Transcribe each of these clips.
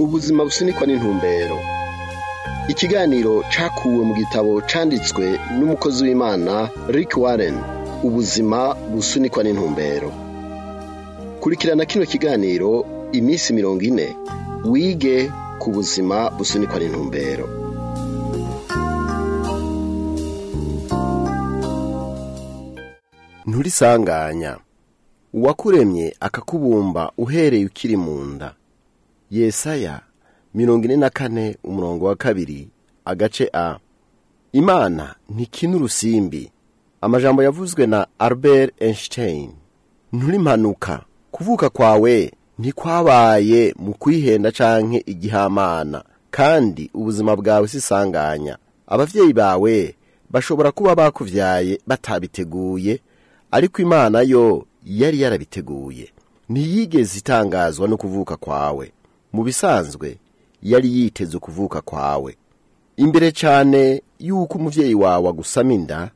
ubuzima busunikwa n'intumbero. Ikiganiro cakuwe mu gitabo canditswe n'umukozi w'Imana Rick Warren, ubuzima busunikwa n'intumbero. Kurikirana kino kiganiro imisi 40 wige ku buzima busunikwa n'intumbero. Nturisanganya, uwakuremye akakubumba uhereye ukiri mu nda. Yesaya 44:2 agace A. Imana ntikina urusimbi. Amajambo yavuzwe na Albert Einstein. Nturimpanuka, kuvuka kwawe ntikwabaye mu kwihenda canke igihamana, kandi ubuzima bwawe sisanganya. Abavyeyi bawe bashobora kuba bakuvyaye batabiteguye, ariko Imana yo yari yarabiteguye. Ntiyigeze itangazwa no kuvuka kwawe. Mu bisanzwe yari yiteze kuvuka kwawe. Imbere cyane yuko umuvyeyi wawe agusama inda,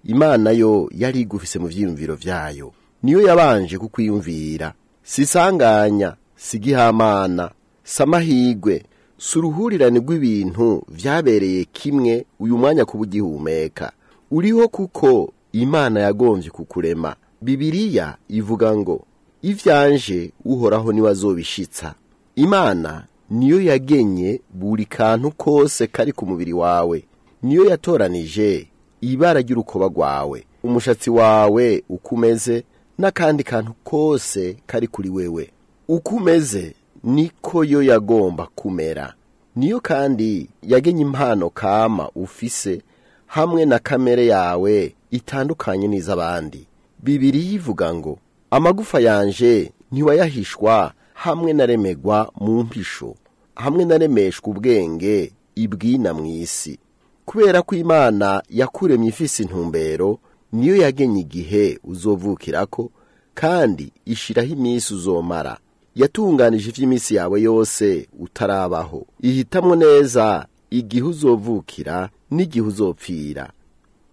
Imana yo yari igufise mu vyiyumviro vyayo. Niyo yabanje kukwiyumvira. Sisanganya, sigihamana, samahigwe, suruhurirane rw'ibintu vyabereye kimwe uyu mwanya kubugihumeka. Uriho kuko Imana yagomvye kukurema. Bibiliya ivuga ngo ivyanje uhoraho ni wazobishitsa. Imana niyo yagenye buri kantu kose kari ku mubiri wawe. Niyo yatoranije ibara ry'urukoba rwawe, umushatsi wawe ukumeze, n'akandi kantu kose kari kuri wewe. Ukumeze niko yo yagomba kumera. Niyo kandi yagenye impano kama ufise hamwe na kamere yawe itandukanye n'iz'abandi. Bibiliya ivuga ngo amagufa yanje ntiwayahishwa hamwe naremegwa mu mpisho, hamwe naremeshwa ubwenge ibwina mw'isi. Kubera ko Imana yakuremye ifise intumbero, niyo yagenye igihe uzovukirako kandi ishiraho imisi uzomara. Yatunganije ivy'imisi yawe yose utarabaho. Ihitamwo neza igihe uzovukira n'igihe uzopfira.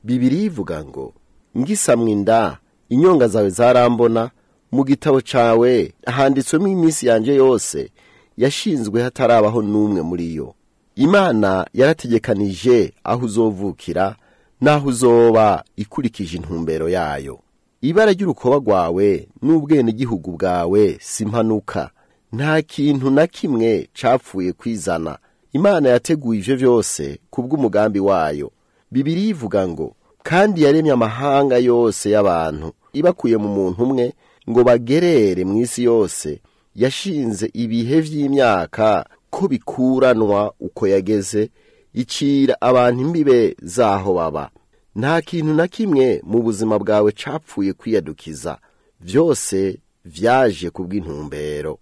Bibiliya ivuga ngo ngisamwe inda inyonga zawe zarambona, mu gitabo cawe handitswemo imisi yanje yose yashinzwe hatarabaho n'umwe muri yo. Imana yarategekanije aho uzovukira naho uzoba ikurikije intumbero yayo. Ibara ry'urukoba rwawe n'ubwene gihugu bwawe simpanuka. Nta kintu na kimwe capfuye kwizana. Imana yateguye ivyo vyose kubw'umugambi wayo. Bibiliya ivuga ngo kandi yaremye amahanga yose y'abantu ibakuye mu muntu umwe ngo bagerere mw'isi yose. Yashinze ibihe vy'imyaka ko bikuranwa uko yageze, icira abantu imbibe zaho baba. Nta kintu na kimwe mu buzima bwawe capfuye kwiyadukiza. Vyose vyaje kubw'intumbero.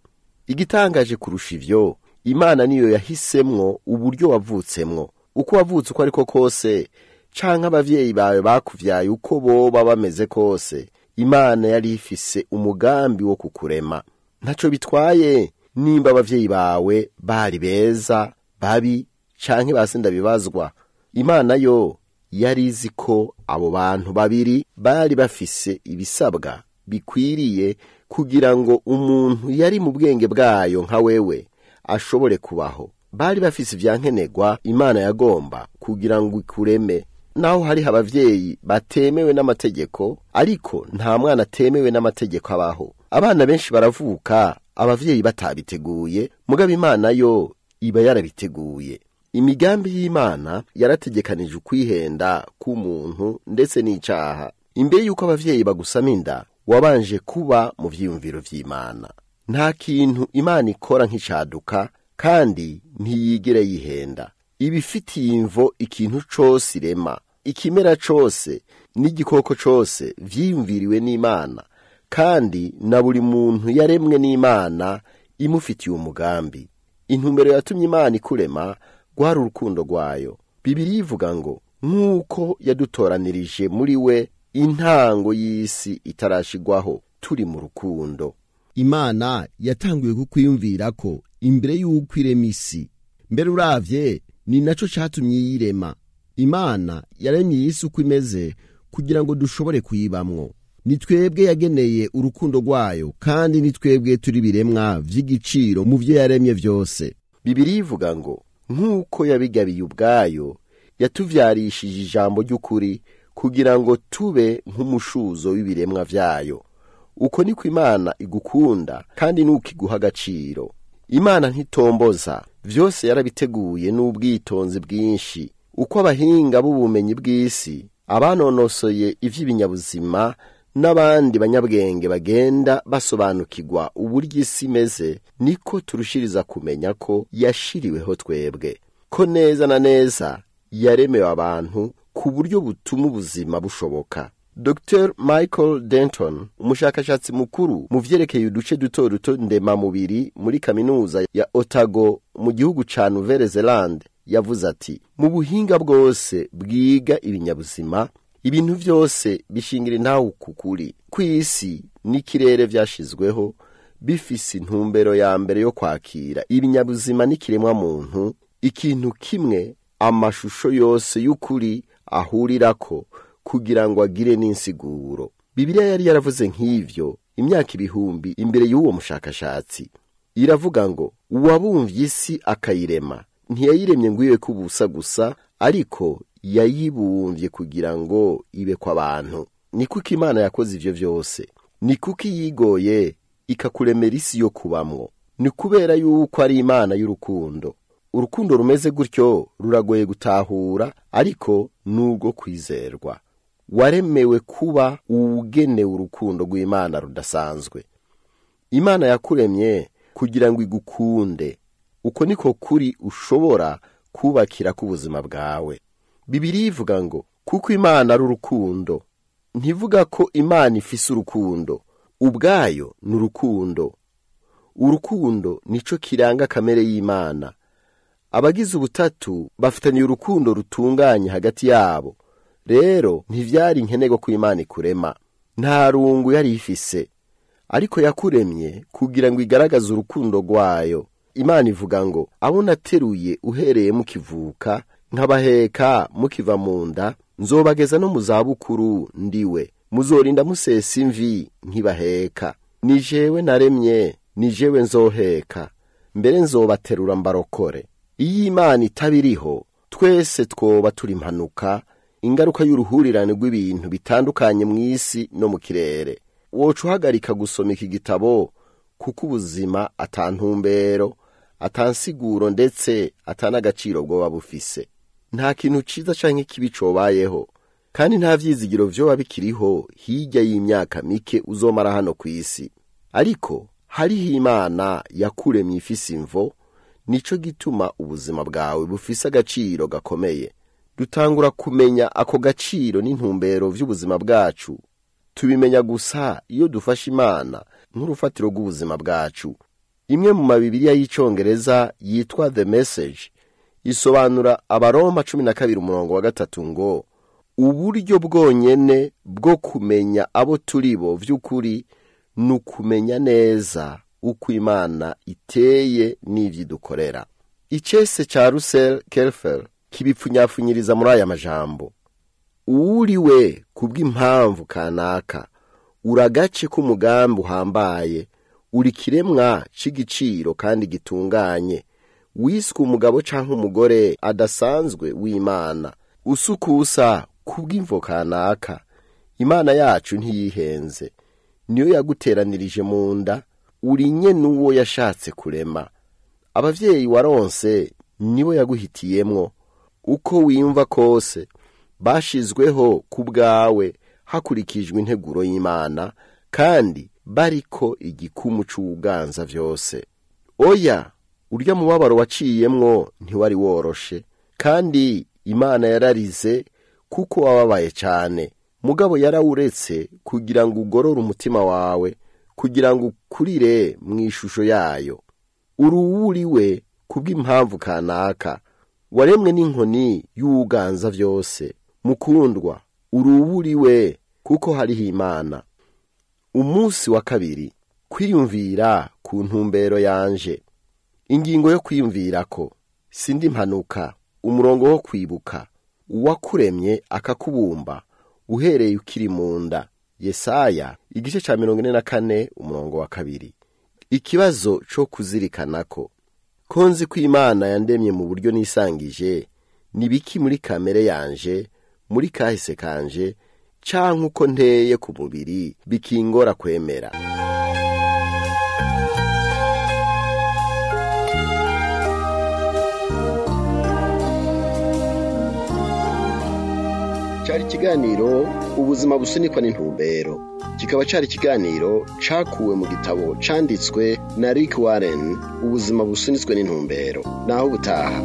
Igitangaje kurusha ivyo, Imana niyo yahisemwo uburyo wavutsemwo. Uko wavutse uko ariko kose, canke abavyeyi bawe bakuvyaye uko boba bameze kose, Imana yari ifise umugambi wo kukurema. Ntaco bitwaye nimba abavyeyi bawe bari beza, babi, canke basenda bibazwa. Imana yo yari izi ko abo bantu babiri bari bafise ibisabwa bikwiriye kugira ngo umuntu yari mu bwenge bwayo nka wewe ashobore kubaho. Bari bafise ivyankenegwa Imana yagomba kugira ngo ikureme. Naho hari abavyeyi batemewe n'amategeko, ariko nta mwana atemewe n'amategeko abaho. Abana benshi baravuka abavyeyi batabiteguye, mugabo Imana yo iba yarabiteguye. Imigambi y'Imana yarategekanije ukwihenda k'umuntu ndetse n'icaha. Imbere yuko abavyeyi bagusama inda, wabanje kuba mu vyiyumviro vy'Imana. Nta kintu Imana ikora nk'icaduka, kandi ntiyigera yihenda. Ibifitiye imvo ikintu cose irema. Ikimera cose n'igikoko cose vyiyumviriwe n'Imana, kandi na buri muntu yaremwe n'Imana imufitiye umugambi. Intumbero yatumye Imana ikurema gwari urukundo rwayo. Bibiliya ivuga ngo nk'uko yadutoranirije muri we intango y'isi itarashigwaho, turi mu rukundo. Imana yatanguye kukwiyumvira ko imbere y'uko irema isi. Mbere uravye ni naco catumye yirema. Imana yaremye isi uko imeze kugira ngo dushobore kuyibamwo. Ni twebwe yageneye urukundo rwayo, kandi ni twebwe turi biremwa vy'igiciro mu vyo yaremye vyose. Bibiliya ivuga ngo nk'uko yabigabiye ubwayo yatuvyarishije ijambo ry'ukuri kugira ngo tube nk'umushuzo w'ibiremwa vyayo. Uko niko Imana igukunda kandi nuko iguha agaciro. Imana ntitomboza, vyose yarabiteguye n'ubwitonzi bwinshi. Uko abahinga b'ubumenyi bw'isi, abanonosoye ivy'ibinyabuzima n'abandi banyabwenge bagenda basobanukirwa uburyo isi imeze, niko turushiriza kumenya ko yashiriweho twebwe, ko neza na neza yaremewe abantu ku buryo butuma ubuzima bushoboka. Dr. Michael Denton, umushakashatsi mukuru mu vyerekeye uduce duto duto ndemamubiri muri kaminuza ya Otago mu gihugu ca Nouvelle-Zélande, yavuze ati mu buhinga bwose bwiga ibinyabuzima, ibintu vyose bishingira intaho kukuri kw'isi n'ikirere vyashizweho bifise intumbero ya mbere yo kwakira ibinyabuzima n'ikiremwa muntu, ikintu kimwe amashusho yose y'ukuri ahurirako kugira ngo agire n'insiguro. Bibiliya yari yaravuze nk'ivyo imyaka ibihumbi imbere y'uwo mushakashatsi. Iravuga ngo uwabumvye isi akayirema ntiyayiremye ngo ibe kubusa gusa, ariko yayibumvye kugira ngo ibe kw'abantu. Ni kuko Imana yakoze ivyo vyose. Ni kuko yigoye ikakuremera isi yo kubamwo. Ni kubera yuko ari Imana y'urukundo. Urukundo rumeze gutyo ruragoye gutahura, ariko nubwo kwizerwa. Waremewe kuba ugenewe urukundo rw'Imana rudasanzwe. Imana yakuremye kugira ngo igukunde. Uko niko kuri ushobora kubakira ku buzima bwawe. Bibiliya ivuga ngo kuko Imana ari urukundo. Ntivuga ko Imana ifise urukundo, ubwayo ni urukundo. Urukundo nico kiranga kamere y'Imana. Abagize ubutatu bafitaniye urukundo rutunganye hagati yabo. Rero ntivyari nkenego ko Imana ikurema, nta rungu yari ifise, ariko yakuremye kugira ngo igaragaze urukundo rwayo. Imana ivuga ngo abo nateruye uhereye mukivuka, nkabaheka mukiva mu nda, nzobageza no mu zabukuru ndiwe, muzorinda musesa imvi nkibaheka. Ni jewe naremye, ni jewe nzoheka, mbere nzobaterura mbarokore. Iyo Imana itabiriho, twese twoba turi impanuka, ingaruka y'uruhurirane rw'ibintu bitandukanye mw'isi no mu kirere. Woca uhagarika gusoma iki gitabo kuko ubuzima atantumbero, atansiguro ndetse atanagaciro bwoba bufise. Nta kintu ciza canke kibi cobayeho, kandi nta vyizigiro vyoba bikiriho hirya y'imyaka mike uzomara hano kw'isi. Ariko hariho Imana yakuremye ifise imvo, nico gituma ubuzima bwawe bufise agaciro gakomeye. Dutangura kumenya ako gaciro n'intumbero vy'ubuzima bwacu, tubimenya gusa iyo dufashe Imana nk'urufatiro rw'ubuzima bwacu. Imwe mu mabibiliya y'icongereza yitwa The Message isobanura Abaroma 12:3 ngo uburyo bwonyene bwo kumenya abo turibo vy'ukuri nukumenya neza uko Imana iteye n'ivyidukorera. Icese ca Russell Kelfer kibipfunyapfunyiriza muri aya majambo: uriwe kubw'impamvu kanaka, uragace k'umugambi uhambaye, uri kiremwa c'igiciro kandi gitunganye, wiswe umugabo canke umugore adasanzwe w'Imana, usukusa kubw'imvo kanaka. Imana yacu ntiyihenze, niyo yaguteranirije mu nda, uri nyene uwo yashatse kurema. Abavyeyi waronse nibo yaguhitiyemwo. Uko wimva kose bashizweho kubwawe hakurikijwe integuro y'Imana, kandi bariko igikumu c'ubuganza vyose. Oya, urya mubabaro waciyemwo ntiwari woroshe, kandi Imana yararize kuko wababaye cane. Mugabo yarawuretse kugira ngo ugorore umutima wawe, kugira ngo ukurire mw'ishusho yayo. Uruwuriwe kubw'impamvu kanaka, waremwe n'inkoni y'ubuganza vyose. Mukundwa, uruwuriwe kuko hariho Imana. Umunsi wa kabiri, kwiyumvira ku ntumbero yanje. Ingingo yo kwiyumvirako, sindi impanuka. Umurongo wo kwibuka, uwakuremye akakubumba uhereye ukiri mu nda. Yesaya igice ca 44:2. Ikibazo co kuzirikanako, konzi ko Imana yandemye mu buryo nisangije, nibiki muri kamere yanje, muri kahise kanje, canke uko nteye ku mubiri bikingora kwemera. Cari ikiganiro ubuzima busunikwa n'intumbero, kikaba cari ikiganiro cakuwe mu gitabo canditswe na Rick Warren, ubuzima busunitswe n'intumbero. Naho ubutaha.